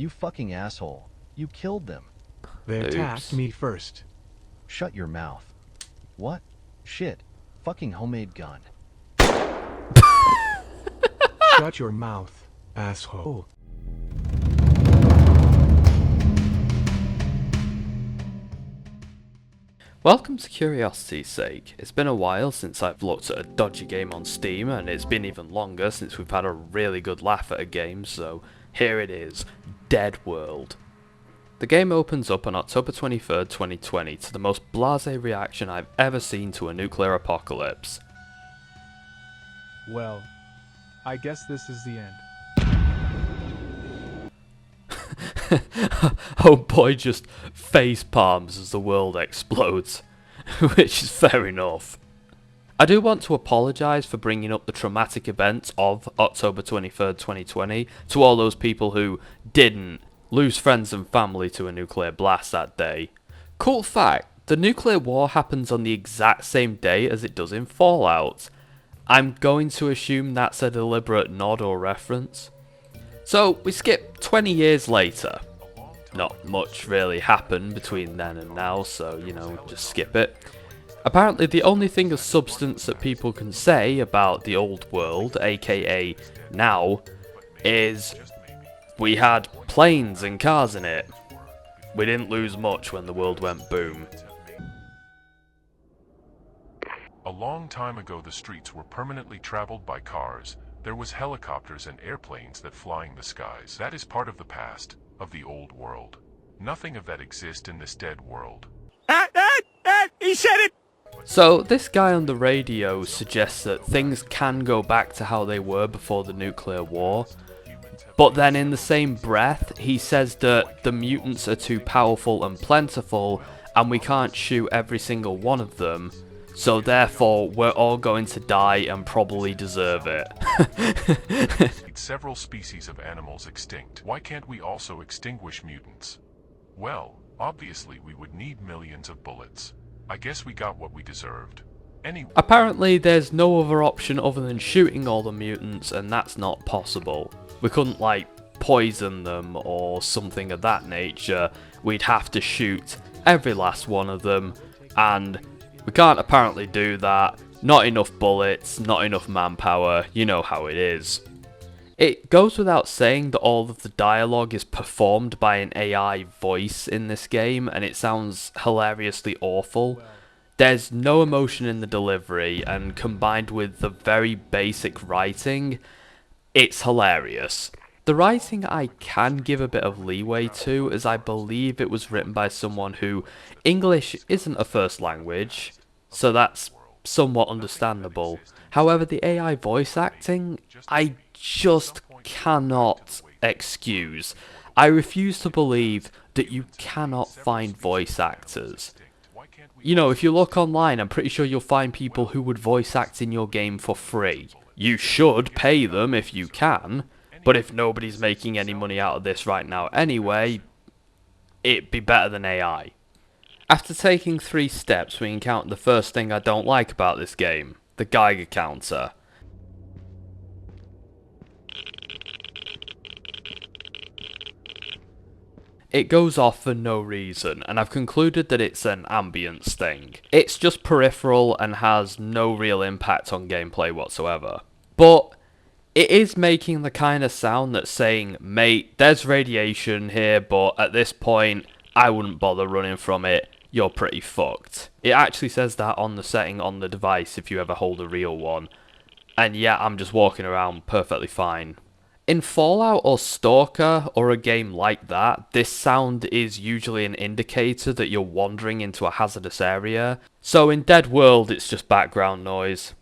You fucking asshole. You killed them. They attacked Oops. me first. Shut your mouth. What? Shit. Fucking homemade gun. Shut your mouth, asshole. Welcome to Curiosity's Sake. It's been a while since I've looked at a dodgy game on Steam, and it's been even longer since we've had a really good laugh at a game, so here it is, Dead World. The game opens up on October 23rd, 2020 to the most blasé reaction I've ever seen to a nuclear apocalypse. Well, I guess this is the end. Oh boy just face palms as the world explodes, which is fair enough. I do want to apologise for bringing up the traumatic events of October 23rd, 2020 to all those people who didn't lose friends and family to a nuclear blast that day. Cool fact, the nuclear war happens on the exact same day as it does in Fallout. I'm going to assume that's a deliberate nod or reference. So, we skip 20 years later. Not much really happened between then and now, so, you know, just skip it. Apparently the only thing of substance that people can say about the old world, aka now, is we had planes and cars in it. We didn't lose much when the world went boom. A long time ago, the streets were permanently traveled by cars. There was helicopters and airplanes that flying the skies. That is part of the past, of the old world. Nothing of that exists in this dead world. He said it! So, this guy on the radio suggests that things can go back to how they were before the nuclear war. But then in the same breath, he says that the mutants are too powerful and plentiful, and we can't shoot every single one of them. So therefore, we're all going to die and probably deserve it. Several species of animals extinct. Why can't we also extinguish mutants? Well, obviously we would need millions of bullets. I guess we got what we deserved. Anyway. Apparently there's no other option other than shooting all the mutants, and that's not possible. We couldn't, like, poison them or something of that nature. We'd have to shoot every last one of them, and we can't apparently do that. Not enough bullets, not enough manpower, you know how it is. It goes without saying that all of the dialogue is performed by an AI voice in this game, and it sounds hilariously awful. There's no emotion in the delivery, and combined with the very basic writing, it's hilarious. The writing I can give a bit of leeway to, as I believe it was written by someone who English isn't a first language, so that's somewhat understandable. However, the AI voice acting, I just cannot excuse. I refuse to believe that you cannot find voice actors. You know, if you look online, I'm pretty sure you'll find people who would voice act in your game for free. You should pay them if you can. But if nobody's making any money out of this right now anyway, it'd be better than AI. After taking 3 steps, we encounter the first thing I don't like about this game, the Geiger counter. It goes off for no reason, and I've concluded that it's an ambience thing. It's just peripheral and has no real impact on gameplay whatsoever. But it is making the kind of sound that's saying, mate, there's radiation here, but at this point, I wouldn't bother running from it. You're pretty fucked. It actually says that on the setting on the device if you ever hold a real one. And yeah, I'm just walking around perfectly fine. In Fallout or S.T.A.L.K.E.R or a game like that, this sound is usually an indicator that you're wandering into a hazardous area. So in Dead World, it's just background noise.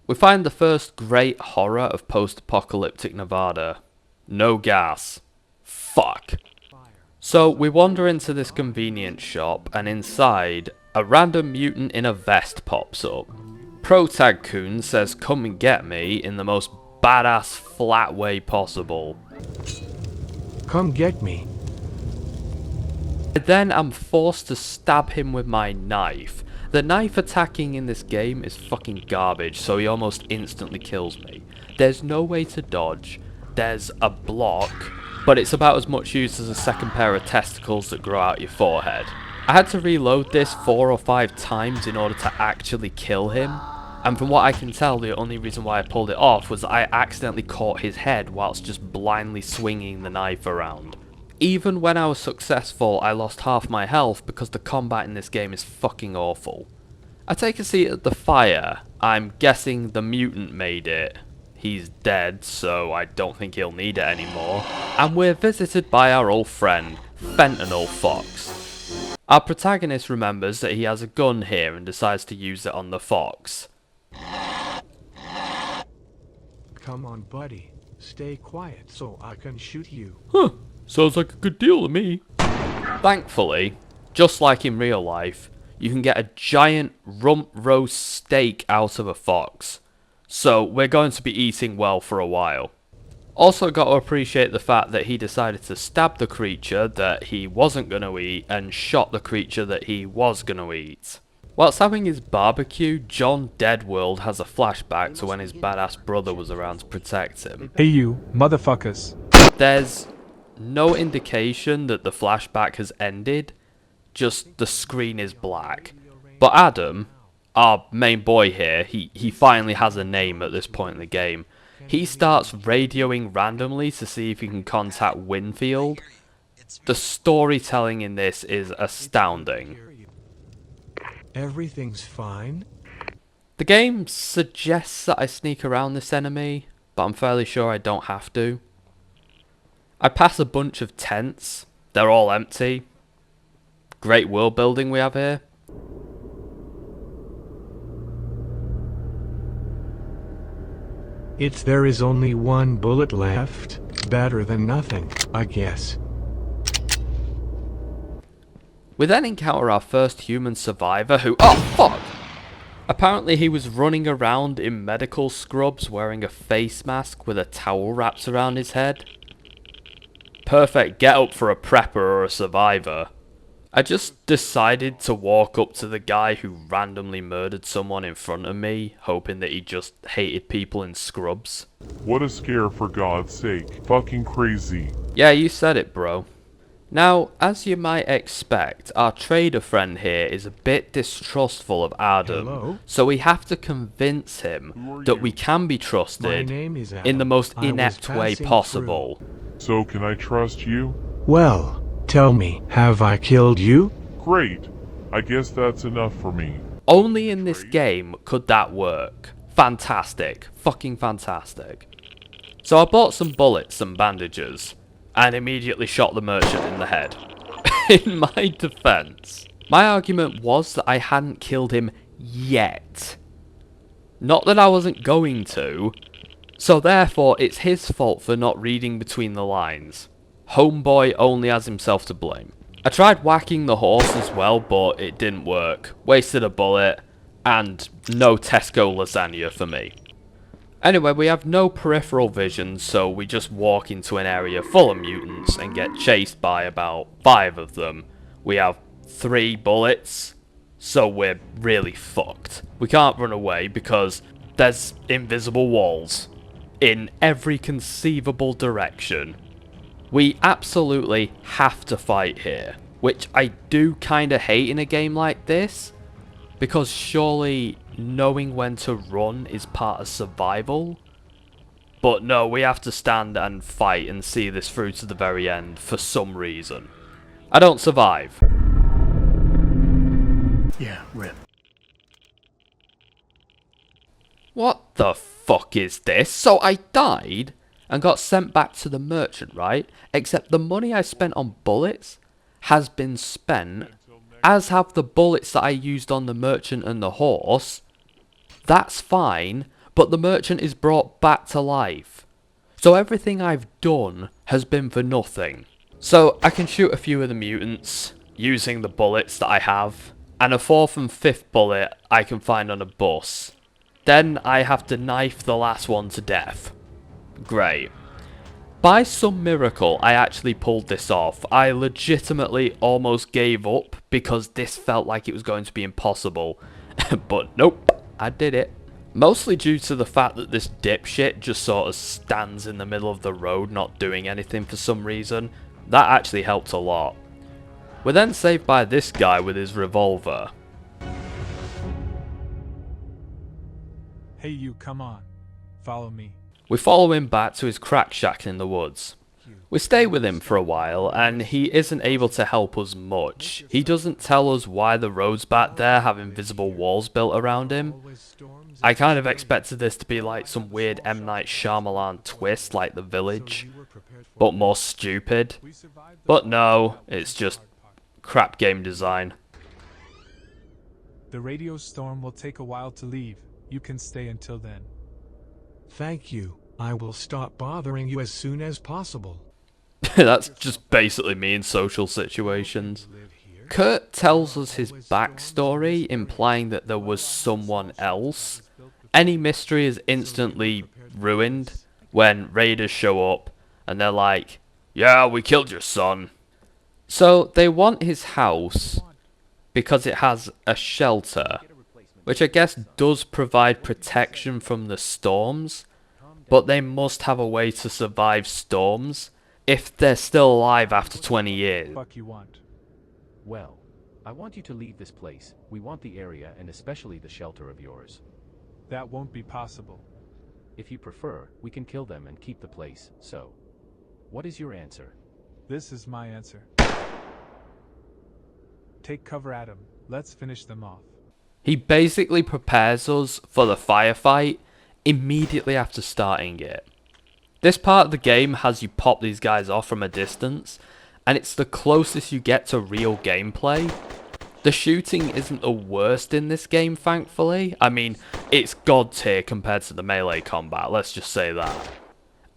We find the first great horror of post-apocalyptic Nevada. No gas. Fuck. So we wander into this convenience shop, and inside, a random mutant in a vest pops up. Protag-kun says come and get me in the most badass flat way possible. Come get me. Then I'm forced to stab him with my knife. The knife attacking in this game is fucking garbage, so he almost instantly kills me. There's no way to dodge. There's a block. but it's about as much use as a second pair of testicles that grow out your forehead. I had to reload this 4 or 5 times in order to actually kill him, and from what I can tell, the only reason why I pulled it off was that I accidentally caught his head whilst just blindly swinging the knife around. Even when I was successful, I lost half my health because the combat in this game is fucking awful. I take a seat at the fire. I'm guessing the mutant made it. He's dead, so I don't think he'll need it anymore. And we're visited by our old friend, Fentanyl Fox. Our protagonist remembers that he has a gun here and decides to use it on the fox. Come on, buddy. Stay quiet so I can shoot you. Huh, sounds like a good deal to me. Thankfully, just like in real life, you can get a giant rump roast steak out of a fox. So we're going to be eating well for a while. Also got to appreciate the fact that he decided to stab the creature that he wasn't going to eat and shot the creature that he was going to eat. Whilst having his barbecue, John Deadworld has a flashback to when his badass brother was around to protect him. Hey you, motherfuckers. There's no indication that the flashback has ended, just the screen is black. But Adam, our main boy here, he finally has a name at this point in the game. He starts radioing randomly to see if he can contact Winfield. The storytelling in this is astounding. Everything's fine. The game suggests that I sneak around this enemy, but I'm fairly sure I don't have to. I pass a bunch of tents. They're all empty. Great world building we have here. There is only one bullet left. Better than nothing, I guess. We then encounter our first human survivor who— oh fuck! Apparently he was running around in medical scrubs wearing a face mask with a towel wrapped around his head. Perfect get-up for a prepper or a survivor. I just decided to walk up to the guy who randomly murdered someone in front of me, hoping that he just hated people in scrubs. What a scare, for God's sake. Fucking crazy. Yeah, you said it, bro. Now, as you might expect, our trader friend here is a bit distrustful of Adam, Hello? so we have to convince him that we can be My trusted name is in the Adam. most I was inept way passing possible. So can I trust you? through. Well, tell me, have I killed you? Great. I guess that's enough for me. Only in this game could that work. Fantastic. Fucking fantastic. So I bought some bullets and bandages, and immediately shot the merchant in the head. In my defense, my argument was that I hadn't killed him yet. Not that I wasn't going to, so therefore it's his fault for not reading between the lines. Homeboy only has himself to blame. I tried whacking the horse as well, but it didn't work. Wasted a bullet, and no Tesco lasagna for me. Anyway, we have no peripheral vision, so we just walk into an area full of mutants and get chased by about 5 of them. We have 3 bullets, so we're really fucked. We can't run away because there's invisible walls in every conceivable direction. We absolutely have to fight here, which I do kinda hate in a game like this, because surely knowing when to run is part of survival. But no, we have to stand and fight and see this through to the very end for some reason. I don't survive. Yeah, rip. What the fuck is this? So I died and got sent back to the merchant, right? Except the money I spent on bullets has been spent, as have the bullets that I used on the merchant and the horse. That's fine, but the merchant is brought back to life. So everything I've done has been for nothing. So I can shoot a few of the mutants using the bullets that I have, and a 4th and 5th bullet I can find on a bus. Then I have to knife the last one to death. Great. By some miracle, I actually pulled this off. I legitimately almost gave up because this felt like it was going to be impossible. But nope, I did it. Mostly due to the fact that this dipshit just sort of stands in the middle of the road not doing anything for some reason. That actually helped a lot. We're then saved by this guy with his revolver. Hey, you, come on. Follow me. We follow him back to his crack shack in the woods. We stay with him for a while, and he isn't able to help us much. He doesn't tell us why the roads back there have invisible walls built around him. I kind of expected this to be like some weird M. Night Shyamalan twist like The Village, but more stupid. But no, it's just crap game design. The radio storm will take a while to leave. You can stay until then. Thank you. I will stop bothering you as soon as possible. That's just basically me in social situations. Kurt tells us his backstory, implying that there was someone else. Any mystery is instantly ruined when raiders show up and they're like, "Yeah, we killed your son." So they want his house because it has a shelter, which I guess does provide protection from the storms, but they must have a way to survive storms if they're still alive after 20 years. Fuck you want? Well, I want you to leave this place. We want the area and especially the shelter of yours. That won't be possible. If you prefer, we can kill them and keep the place, so. What is your answer? This is my answer. Take cover, Adam. Let's finish them off. He basically prepares us for the firefight immediately after starting it. This part of the game has you pop these guys off from a distance, and it's the closest you get to real gameplay. The shooting isn't the worst in this game, thankfully. I mean, it's god tier compared to the melee combat, let's just say that.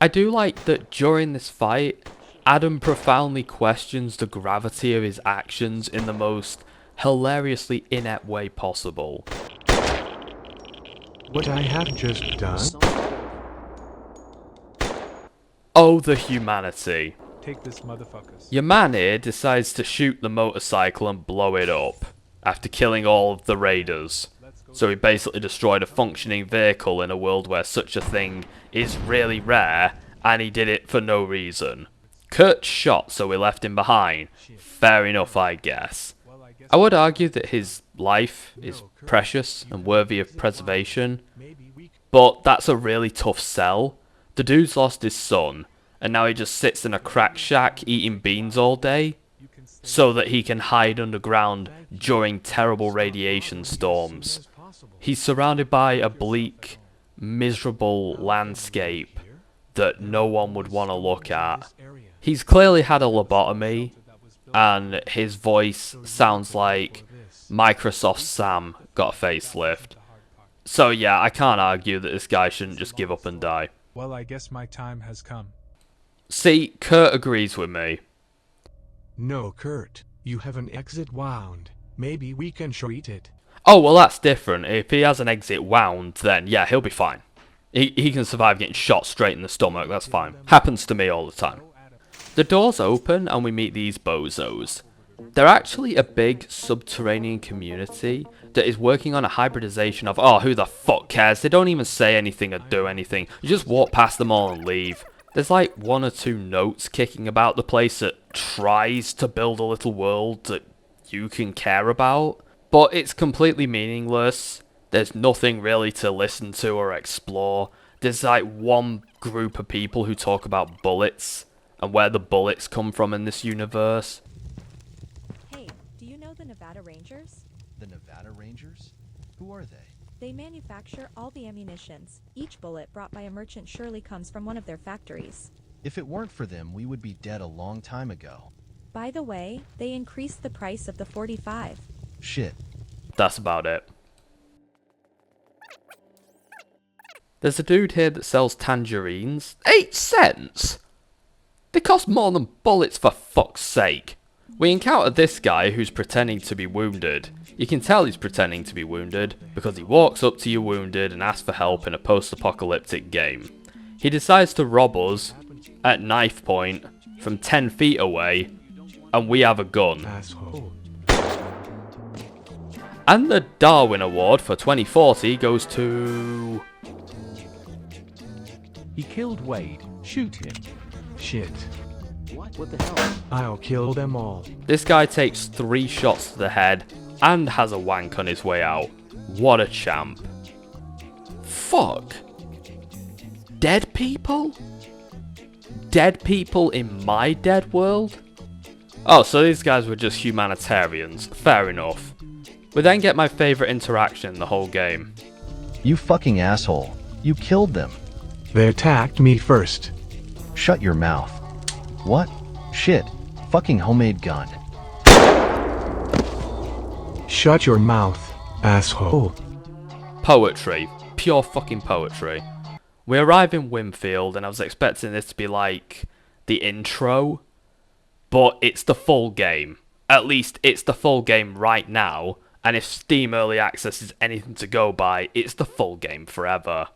I do like that during this fight, Adam profoundly questions the gravity of his actions in the most hilariously inept way possible. What I have just done? Oh, the humanity. Take this, motherfuckers. Your man here decides to shoot the motorcycle and blow it up after killing all of the raiders. So he basically destroyed a functioning vehicle in a world where such a thing is really rare, and he did it for no reason. Kurt's shot, so we left him behind. Fair enough, I guess. I would argue that his life is precious and worthy of preservation, but that's a really tough sell. The dude's lost his son, and now he just sits in a crack shack eating beans all day, so that he can hide underground during terrible radiation storms. He's surrounded by a bleak, miserable landscape that no one would want to look at. He's clearly had a lobotomy, and his voice sounds like Microsoft Sam got a facelift. So yeah, I can't argue that this guy shouldn't just give up and die. Well, I guess my time has come. See, Kurt agrees with me. No, Kurt. You have an exit wound. Maybe we can treat it. Oh, well that's different. If he has an exit wound, then yeah, he'll be fine. He can survive getting shot straight in the stomach, that's fine. Happens to me all the time. The doors open and we meet these bozos. They're actually a big subterranean community that is working on a hybridization of, oh, who the fuck cares? They don't even say anything or do anything. You just walk past them all and leave. There's like one or two notes kicking about the place that tries to build a little world that you can care about, but it's completely meaningless. There's nothing really to listen to or explore. There's like one group of people who talk about bullets and where the bullets come from in this universe. Hey, do you know the Nevada Rangers? The Nevada Rangers? Who are they? They manufacture all the ammunitions. Each bullet brought by a merchant surely comes from one of their factories. If it weren't for them, we would be dead a long time ago. By the way, they increased the price of the 45. Shit. That's about it. There's a dude here that sells tangerines. 8 cents? They cost more than bullets, for fuck's sake. We encounter this guy who's pretending to be wounded. You can tell he's pretending to be wounded because he walks up to you wounded and asks for help in a post-apocalyptic game. He decides to rob us at knife point from 10 feet away, and we have a gun. Asshole. And the Darwin Award for 2040 goes to... He killed Wade. Shoot him. Shit. What the hell? I'll kill them all. This guy takes 3 shots to the head and has a wank on his way out. What a champ. Fuck. Dead people? Dead people in my dead world? Oh, so these guys were just humanitarians. Fair enough. We then get my favourite interaction in the whole game. You fucking asshole. You killed them. They attacked me first. Shut your mouth. What? Shit. Fucking homemade gun. Shut your mouth, asshole. Poetry. Pure fucking poetry. We arrive in Winfield and I was expecting this to be like the intro, but it's the full game. At least it's the full game right now, and if Steam Early Access is anything to go by, it's the full game forever.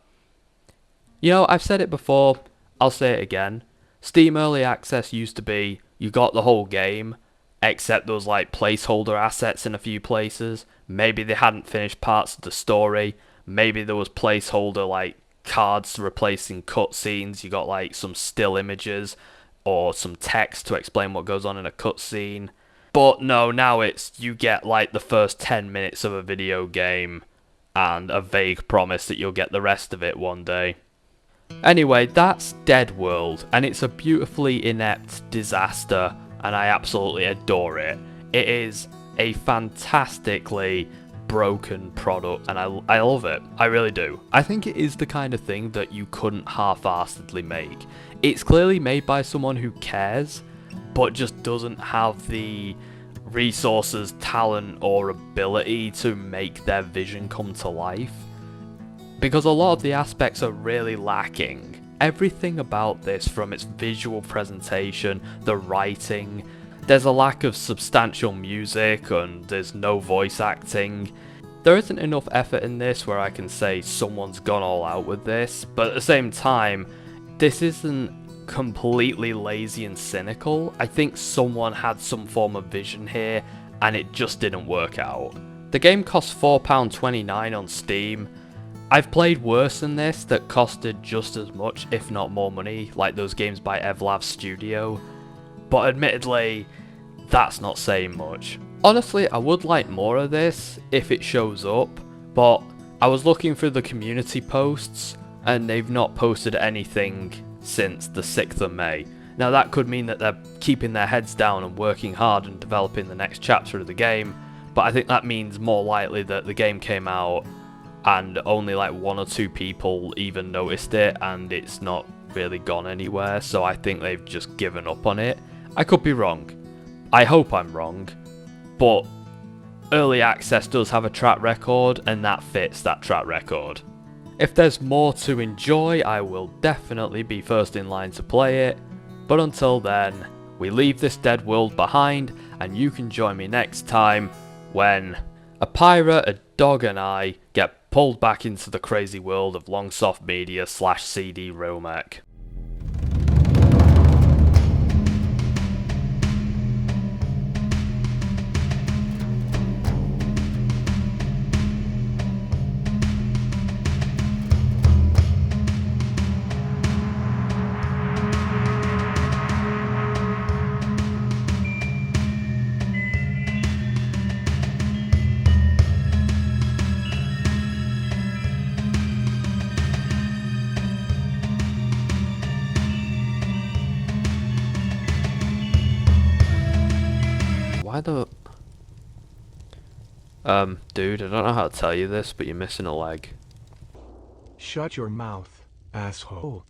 You know, I've said it before, I'll say it again. Steam Early Access used to be, you got the whole game, except there was like placeholder assets in a few places. Maybe they hadn't finished parts of the story. Maybe there was placeholder like cards replacing cutscenes. You got like some still images or some text to explain what goes on in a cutscene. But no, now it's you get like the first 10 minutes of a video game and a vague promise that you'll get the rest of it one day. Anyway, that's Dead World, and it's a beautifully inept disaster, and I absolutely adore it. It is a fantastically broken product, and I love it. I really do. I think it is the kind of thing that you couldn't half-assedly make. It's clearly made by someone who cares, but just doesn't have the resources, talent, or ability to make their vision come to life. Because a lot of the aspects are really lacking. Everything about this, from its visual presentation, the writing, there's a lack of substantial music and there's no voice acting. There isn't enough effort in this where I can say someone's gone all out with this, but at the same time, this isn't completely lazy and cynical. I think someone had some form of vision here and it just didn't work out. The game costs £4.29 on Steam. I've played worse than this that costed just as much, if not more money, like those games by Evlav Studio, but admittedly, that's not saying much. Honestly, I would like more of this if it shows up, but I was looking through the community posts and they've not posted anything since the 6th of May. Now that could mean that they're keeping their heads down and working hard and developing the next chapter of the game, but I think that means more likely that the game came out and only like 1 or 2 people even noticed it and it's not really gone anywhere, so I think they've just given up on it. I could be wrong. I hope I'm wrong, but Early Access does have a track record and that fits that track record. If there's more to enjoy, I will definitely be first in line to play it, but until then, we leave this dead world behind and you can join me next time when a pirate, a dog and I get pulled back into the crazy world of Longsoft Media / CD Romek. Why the... dude, I don't know how to tell you this, but you're missing a leg. Shut your mouth, asshole.